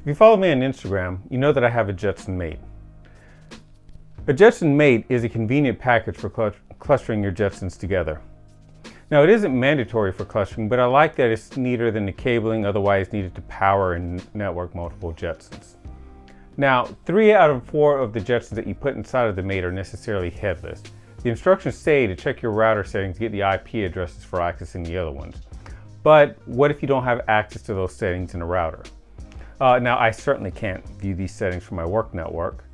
If you follow me on Instagram, you know that I have a Jetson mate. A Jetson mate is a convenient package for clustering your Jetsons together. Now, it isn't mandatory for clustering, but I like that it's neater than the cabling otherwise needed to power and network multiple Jetsons. Now, 3 out of 4 of the Jetsons that you put inside of the mate are necessarily headless. The instructions say to check your router settings to get the IP addresses for accessing the other ones. But what if you don't have access to those settings in a router? Now, I certainly can't view these settings from my work network.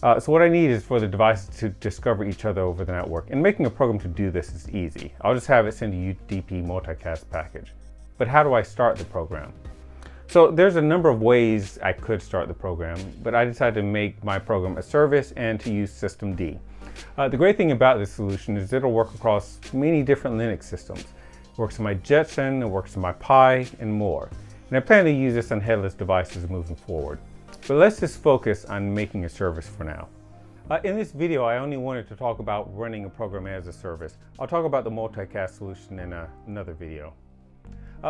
So what I need is for the devices to discover each other over the network. And making a program to do this is easy. I'll just have it send a UDP multicast package. But how do I start the program? So there's a number of ways I could start the program, but I decided to make my program a service and to use systemd. The great thing about this solution is it'll work across many different Linux systems. It works on my Jetson, it works on my Pi, and more. And I plan to use this on headless devices moving forward. But let's just focus on making a service for now. In this video, I only wanted to talk about running a program as a service. I'll talk about the multicast solution in another video.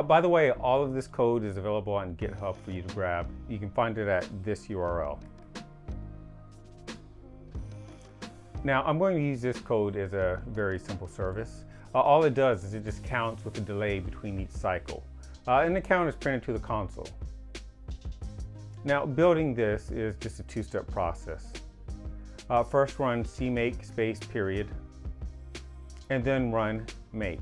By the way, all of this code is available on GitHub for you to grab. You can find it at this URL. Now, I'm going to use this code as a very simple service. All it does is it just counts with a delay between each cycle. And the count is printed to the console. Now, building this is just a 2-step process. First run cmake space period, and then run make.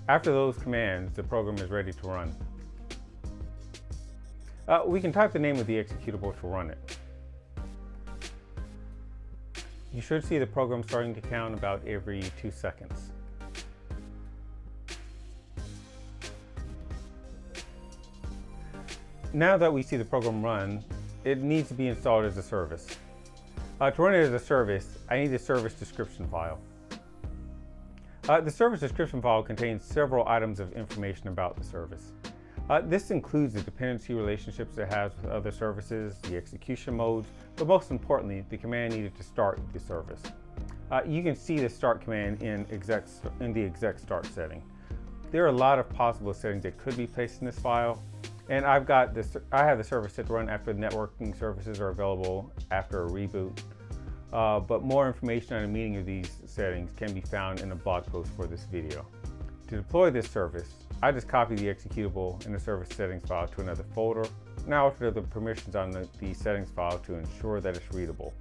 After those commands, the program is ready to run. We can type the name of the executable to run it. You should see the program starting to count about every 2 seconds. Now that we see the program run, it needs to be installed as a service. To run it as a service, I need a service description file. The service description file contains several items of information about the service. This includes the dependency relationships it has with other services, the execution modes, but most importantly, the command needed to start the service. You can see the start command in the exec start setting. There are a lot of possible settings that could be placed in this file, and I have the service set to run after networking services are available after a reboot. But more information on the meaning of these settings can be found in a blog post for this video. To deploy this service, I just copy the executable in the service settings file to another folder, and I alter the permissions on the settings file to ensure that it's readable.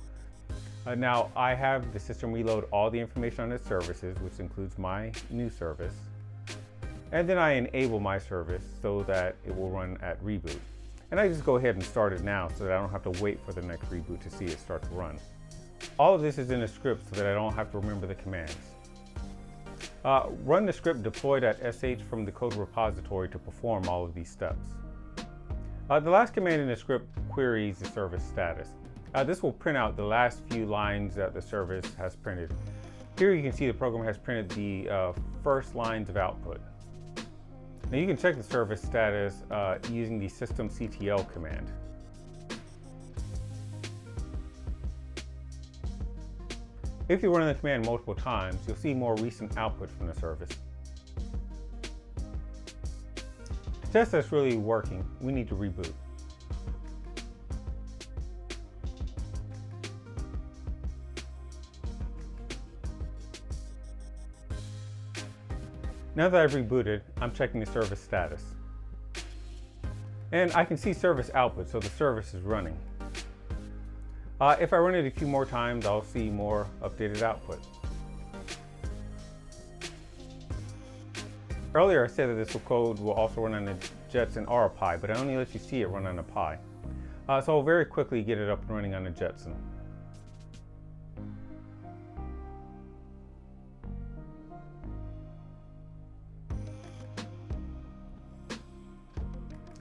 Now, I have the system reload all the information on its services, which includes my new service. And then I enable my service so that it will run at reboot. And I just go ahead and start it now so that I don't have to wait for the next reboot to see it start to run. All of this is in a script so that I don't have to remember the commands. Run the script deploy.sh from the code repository to perform all of these steps. The last command in the script queries the service status. This will print out the last few lines that the service has printed. Here you can see the program has printed the first lines of output. Now you can check the service status using the systemctl command. If you run the command multiple times, you'll see more recent output from the service. To test that's really working, we need to reboot. Now that I've rebooted, I'm checking the service status. And I can see service output, so the service is running. If I run it a few more times, I'll see more updated output. Earlier I said that this code will also run on a Jetson or a Pi, but I only let you see it run on a Pi. So I'll very quickly get it up and running on a Jetson.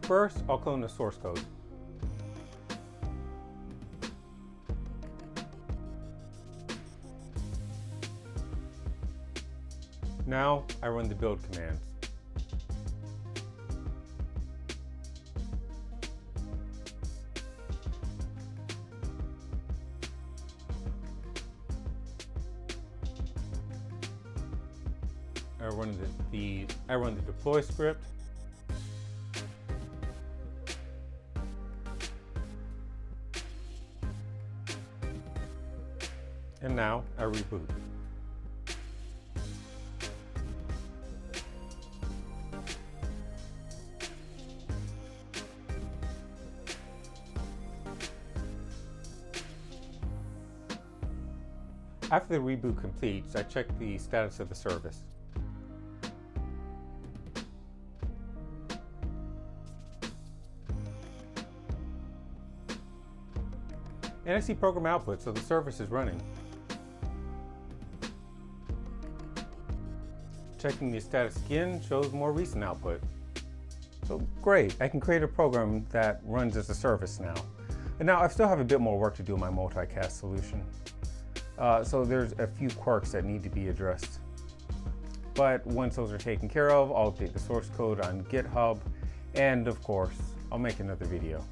First, I'll clone the source code. Now, I run the build commands. I run the deploy script. And now I reboot. After the reboot completes, I check the status of the service. And I see program output, so the service is running. Checking the status again shows more recent output. So great, I can create a program that runs as a service now. And now I still have a bit more work to do in my multicast solution. So there's a few quirks that need to be addressed. But once those are taken care of, I'll update the source code on GitHub, and of course, I'll make another video.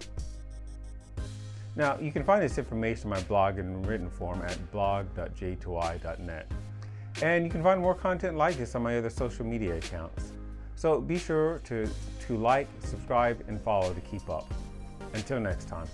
Now, you can find this information on my blog in written form at blog.j2i.net. And you can find more content like this on my other social media accounts. So be sure to like, subscribe, and follow to keep up. Until next time.